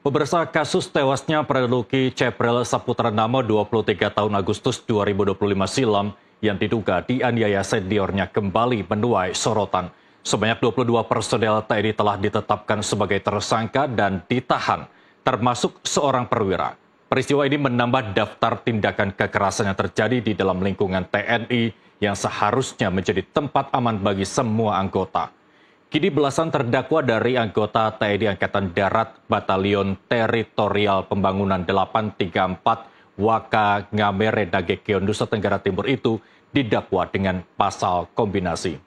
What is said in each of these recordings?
Pemirsa, kasus tewasnya Pradeluki Cepril Saputra Namo 23 tahun Agustus 2025 silam yang diduga dianiaya seniornya kembali menuai sorotan. Sebanyak 22 personel TNI telah ditetapkan sebagai tersangka dan ditahan, termasuk seorang perwira. Peristiwa ini menambah daftar tindakan kekerasan yang terjadi di dalam lingkungan TNI yang seharusnya menjadi tempat aman bagi semua anggota. Kini belasan terdakwa dari anggota TNI Angkatan Darat Batalion Teritorial Pembangunan 834 Waka Ngamere Nagekeon Nusa Tenggara Timur itu didakwa dengan pasal kombinasi.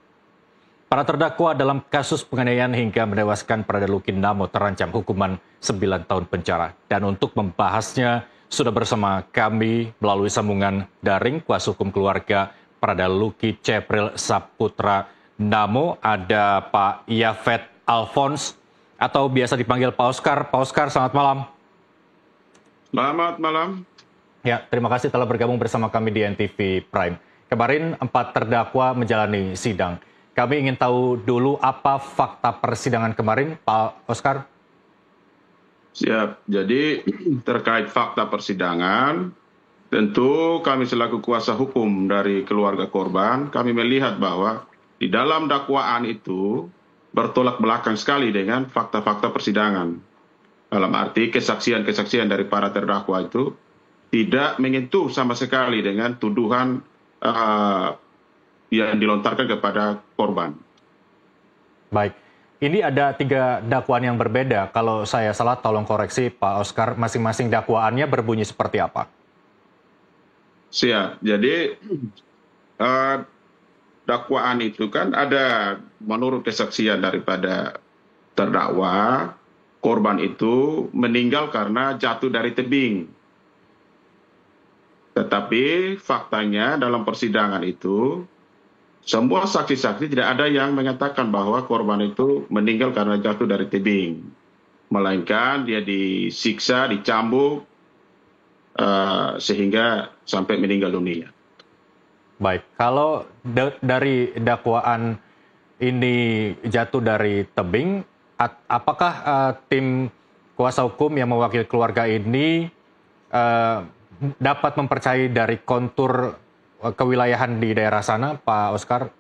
Para terdakwa dalam kasus penganiayaan hingga menewaskan Pradeluki Namo terancam hukuman 9 tahun penjara. Dan untuk membahasnya sudah bersama kami melalui sambungan daring kuasa hukum keluarga Pradeluki Cepril Saputra Namo, ada Pak Yafet Alphonse atau biasa dipanggil Pak Oscar. Pak Oscar, selamat malam. Selamat malam. Ya, terima kasih telah bergabung bersama kami di NTV Prime. Kemarin 4 terdakwa menjalani sidang. Kami ingin tahu dulu apa fakta persidangan kemarin, Pak Oscar. Siap. Jadi terkait fakta persidangan, tentu kami selaku kuasa hukum dari keluarga korban, kami melihat bahwa di dalam dakwaan itu bertolak belakang sekali dengan fakta-fakta persidangan. Dalam arti kesaksian-kesaksian dari para terdakwa itu tidak menyentuh sama sekali dengan tuduhan yang dilontarkan kepada korban. Baik, ini ada 3 dakwaan yang berbeda. Kalau saya salah, tolong koreksi Pak Oscar, masing-masing dakwaannya berbunyi seperti apa? Siap. Jadi dakwaan itu kan ada menurut kesaksian daripada terdakwa, korban itu meninggal karena jatuh dari tebing. Tetapi faktanya dalam persidangan itu, semua saksi-saksi tidak ada yang mengatakan bahwa korban itu meninggal karena jatuh dari tebing. Melainkan dia disiksa, dicambuk, sehingga sampai meninggal dunia. Baik, kalau dari dakwaan ini jatuh dari tebing, apakah tim kuasa hukum yang mewakili keluarga ini dapat mempercayai dari kontur kewilayahan di daerah sana, Pak Oscar?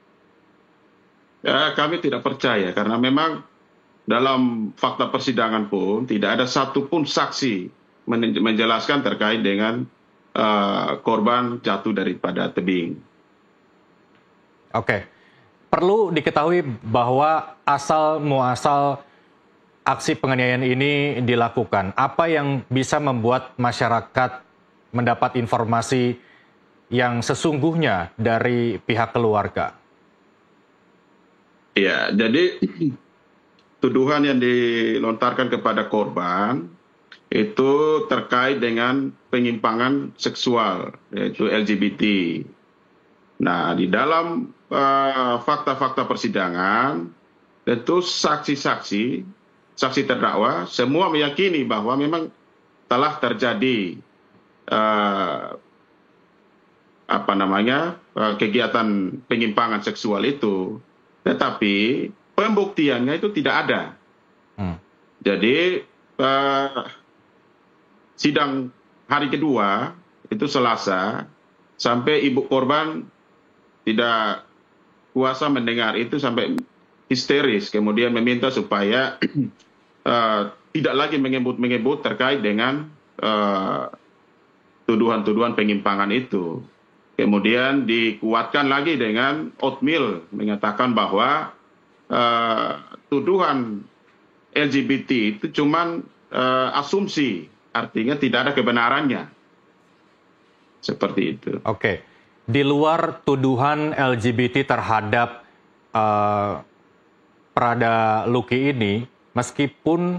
Ya, kami tidak percaya karena memang dalam fakta persidangan pun tidak ada satupun saksi menjelaskan terkait dengan korban jatuh daripada tebing. Oke, perlu diketahui bahwa asal muasal aksi penganiayaan ini dilakukan. Apa yang bisa membuat masyarakat mendapat informasi yang sesungguhnya dari pihak keluarga? Ya, jadi tuduhan yang dilontarkan kepada korban itu terkait dengan penyimpangan seksual, yaitu LGBT. Nah, di dalam fakta-fakta persidangan, tentu saksi-saksi, saksi terdakwa, semua meyakini bahwa memang telah terjadi kegiatan penyimpangan seksual itu, tetapi pembuktiannya itu tidak ada. Jadi sidang hari kedua itu Selasa, sampai ibu korban tidak kuasa mendengar itu sampai histeris, kemudian meminta supaya tidak lagi menyebut terkait dengan tuduhan-tuduhan penyimpangan itu. Kemudian dikuatkan lagi dengan oatmeal, mengatakan bahwa tuduhan LGBT itu cuma asumsi, artinya tidak ada kebenarannya. Seperti itu. Oke. Di luar tuduhan LGBT terhadap Pradeluki ini, meskipun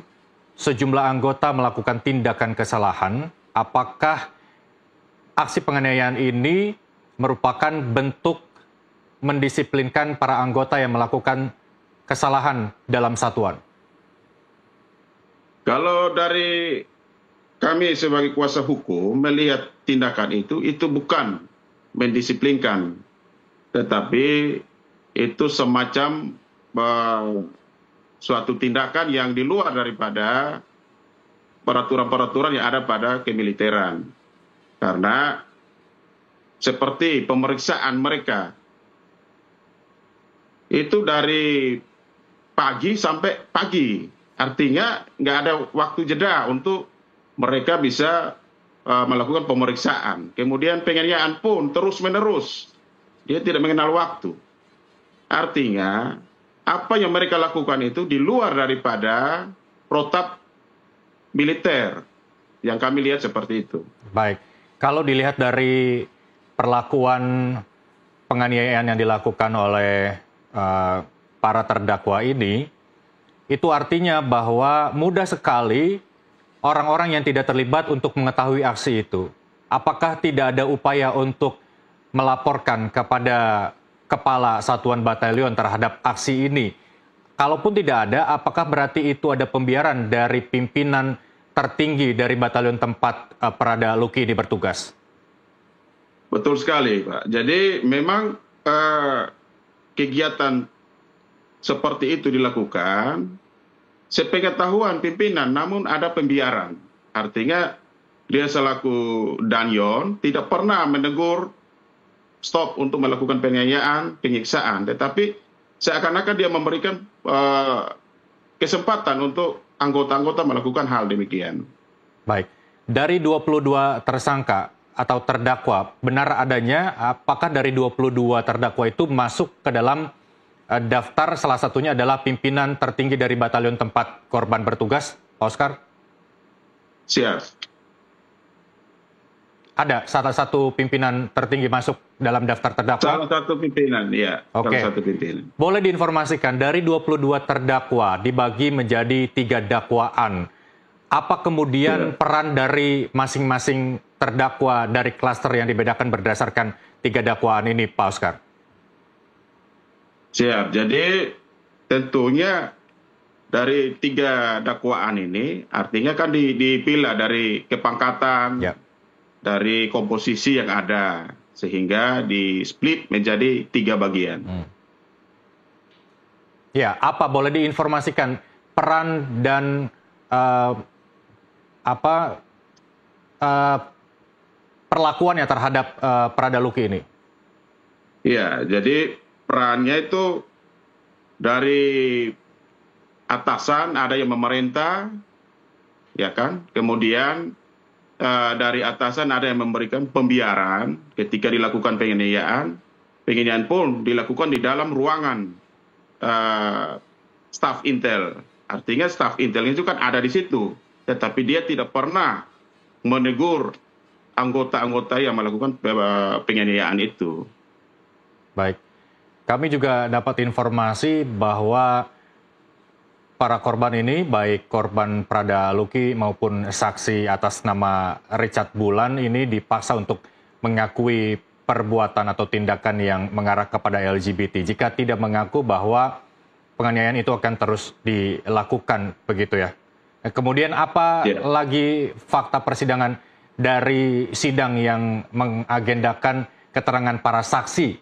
sejumlah anggota melakukan tindakan kesalahan, apakah aksi penganiayaan ini merupakan bentuk mendisiplinkan para anggota yang melakukan kesalahan dalam satuan? Kalau dari kami sebagai kuasa hukum melihat tindakan itu bukan mendisiplinkan, tetapi itu semacam suatu tindakan yang di luar daripada peraturan-peraturan yang ada pada kemiliteran. Karena seperti pemeriksaan mereka itu dari pagi sampai pagi. Artinya nggak ada waktu jeda untuk mereka bisa melakukan pemeriksaan. Kemudian penganiayaan pun terus-menerus. Dia tidak mengenal waktu. Artinya apa yang mereka lakukan itu di luar daripada protap militer yang kami lihat seperti itu. Baik, kalau dilihat dari perlakuan penganiayaan yang dilakukan oleh para terdakwa ini, itu artinya bahwa mudah sekali orang-orang yang tidak terlibat untuk mengetahui aksi itu. Apakah tidak ada upaya untuk melaporkan kepada kepala satuan batalion terhadap aksi ini? Kalaupun tidak ada, apakah berarti itu ada pembiaran dari pimpinan tertinggi dari batalion tempat Prada Luki ini bertugas? Betul sekali, Pak. Jadi memang kegiatan seperti itu dilakukan sepengetahuan pimpinan, namun ada pembiaran. Artinya dia selaku danyon tidak pernah menegur stop untuk melakukan penganiayaan, penyiksaan, tetapi seakan-akan dia memberikan kesempatan untuk anggota-anggota melakukan hal demikian. Baik, dari 22 tersangka atau terdakwa, benar adanya apakah dari 22 terdakwa itu masuk ke dalam daftar salah satunya adalah pimpinan tertinggi dari batalion tempat korban bertugas, Pak Oscar? Siap. Ada salah satu pimpinan tertinggi masuk dalam daftar terdakwa? Salah satu pimpinan, ya. Oke. Salah satu pimpinan. Boleh diinformasikan, dari 22 terdakwa dibagi menjadi 3 dakwaan. Apa kemudian peran dari masing-masing terdakwa dari klaster yang dibedakan berdasarkan 3 dakwaan ini, Pak Oscar? Siap. Jadi tentunya dari 3 dakwaan ini, artinya kan dipilah dari kepangkatan, Ya. dari komposisi yang ada, sehingga di-split menjadi 3 bagian. Ya, apa boleh diinformasikan peran dan perlakuannya terhadap Prada Luki ini? Ya, jadi perannya itu dari atasan ada yang memerintah, ya kan? Kemudian dari atasan ada yang memberikan pembiaran ketika dilakukan penganiayaan. Penganiayaan pun dilakukan di dalam ruangan staf intel. Artinya staf intel itu kan ada di situ, tetapi dia tidak pernah menegur anggota-anggota yang melakukan penganiayaan itu. Baik, kami juga dapat informasi bahwa para korban ini, baik korban Prada Luki maupun saksi atas nama Richard Bulan ini dipaksa untuk mengakui perbuatan atau tindakan yang mengarah kepada LGBT. Jika tidak mengaku bahwa penganiayaan itu akan terus dilakukan, begitu ya. Kemudian apa lagi fakta persidangan dari sidang yang mengagendakan keterangan para saksi?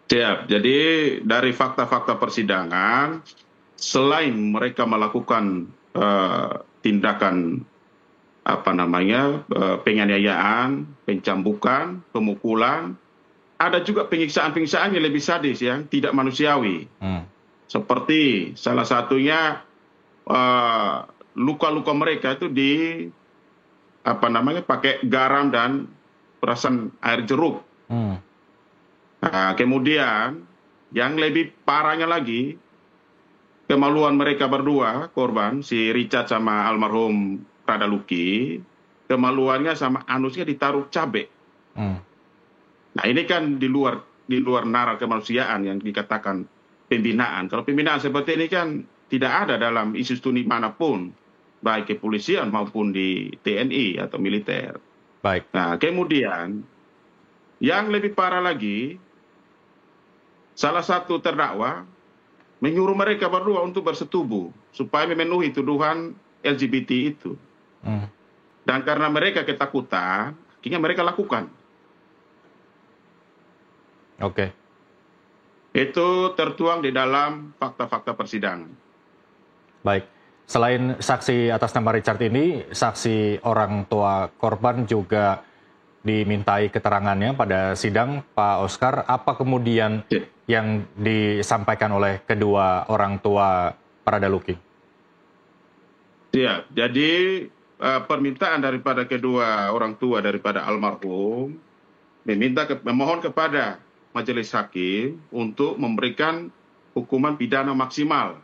Siap. Jadi dari fakta-fakta persidangan, selain mereka melakukan tindakan penganiayaan, pencambukan, pemukulan, ada juga penyiksaan-penyiksaan yang lebih sadis, yang tidak manusiawi. Seperti salah satunya luka-luka mereka itu pakai garam dan perasan air jeruk. Nah, kemudian yang lebih parahnya lagi, kemaluan mereka berdua, korban, si Richard sama almarhum Prada Luki, kemaluannya sama anusnya ditaruh cabai. Nah, ini kan di luar nalar kemanusiaan yang dikatakan pembinaan. Kalau pembinaan seperti ini kan tidak ada dalam institusi manapun, baik kepolisian maupun di TNI atau militer. Baik. Nah, kemudian yang lebih parah lagi, salah satu terdakwa menyuruh mereka berdua untuk bersetubuh supaya memenuhi tuduhan LGBT itu. Dan karena mereka ketakutan, akhirnya mereka lakukan. Oke. Itu tertuang di dalam fakta-fakta persidangan. Baik. Selain saksi atas nama Richard ini, saksi orang tua korban juga dimintai keterangannya pada sidang, Pak Oscar. Apa kemudian Ya. yang disampaikan oleh kedua orang tua Prada Luki? Ya, jadi permintaan daripada kedua orang tua daripada almarhum memohon kepada majelis hakim untuk memberikan hukuman pidana maksimal.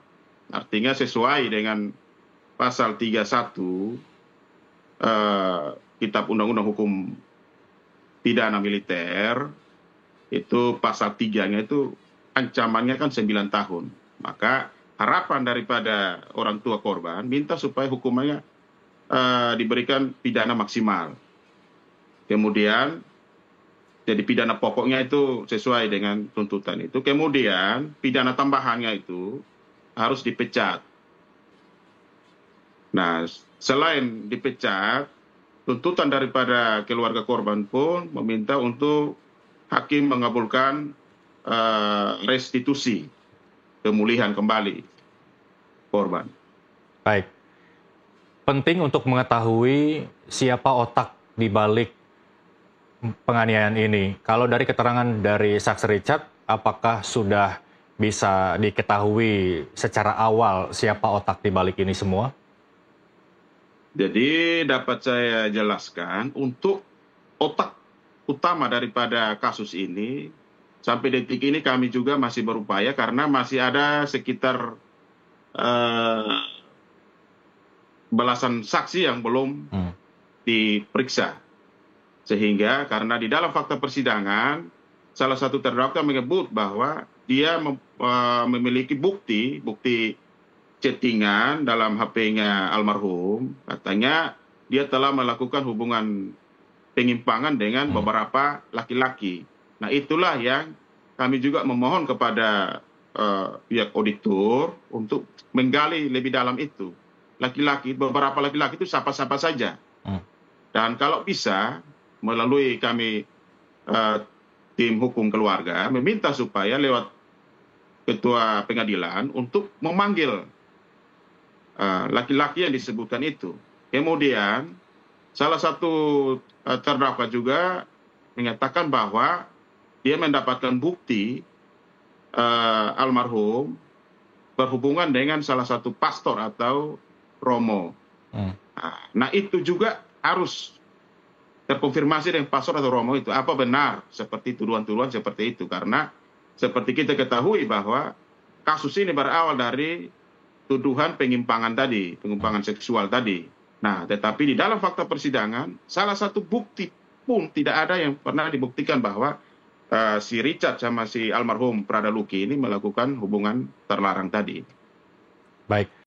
Artinya sesuai dengan pasal 31 Kitab Undang-Undang Hukum Pidana Militer, itu pasal 3-nya itu ancamannya kan 9 tahun. Maka harapan daripada orang tua korban minta supaya hukumannya diberikan pidana maksimal. Kemudian jadi pidana pokoknya itu sesuai dengan tuntutan itu. Kemudian pidana tambahannya itu harus dipecat. Nah, selain dipecat, tuntutan daripada keluarga korban pun meminta untuk hakim mengabulkan restitusi, pemulihan kembali korban. Baik. Penting untuk mengetahui siapa otak di balik penganiayaan ini. Kalau dari keterangan dari saksi Richard, apakah sudah bisa diketahui secara awal siapa otak di balik ini semua? Jadi dapat saya jelaskan, untuk otak utama daripada kasus ini, sampai detik ini kami juga masih berupaya karena masih ada sekitar belasan saksi yang belum diperiksa. Sehingga karena di dalam fakta persidangan, salah satu terdakwa menyebut bahwa dia memiliki bukti chattingan dalam HP-nya almarhum. Katanya dia telah melakukan hubungan penyimpangan dengan beberapa laki-laki. Nah, itulah yang kami juga memohon kepada pihak auditor untuk menggali lebih dalam itu. Beberapa laki-laki itu siapa-siapa saja. Dan kalau bisa, melalui kami tim hukum keluarga, meminta supaya lewat ketua pengadilan untuk memanggil laki-laki yang disebutkan itu. Kemudian, salah satu terdakwa juga menyatakan bahwa dia mendapatkan bukti almarhum berhubungan dengan salah satu pastor atau romo. Nah, itu juga harus terkonfirmasi dengan pastor atau romo itu. Apa benar seperti tuduhan-tuduhan seperti itu? Karena seperti kita ketahui bahwa kasus ini berawal dari tuduhan penyimpangan seksual tadi. Nah, tetapi di dalam fakta persidangan, salah satu bukti pun tidak ada yang pernah dibuktikan bahwa si Richard sama si almarhum Prada Luki ini melakukan hubungan terlarang tadi. Baik.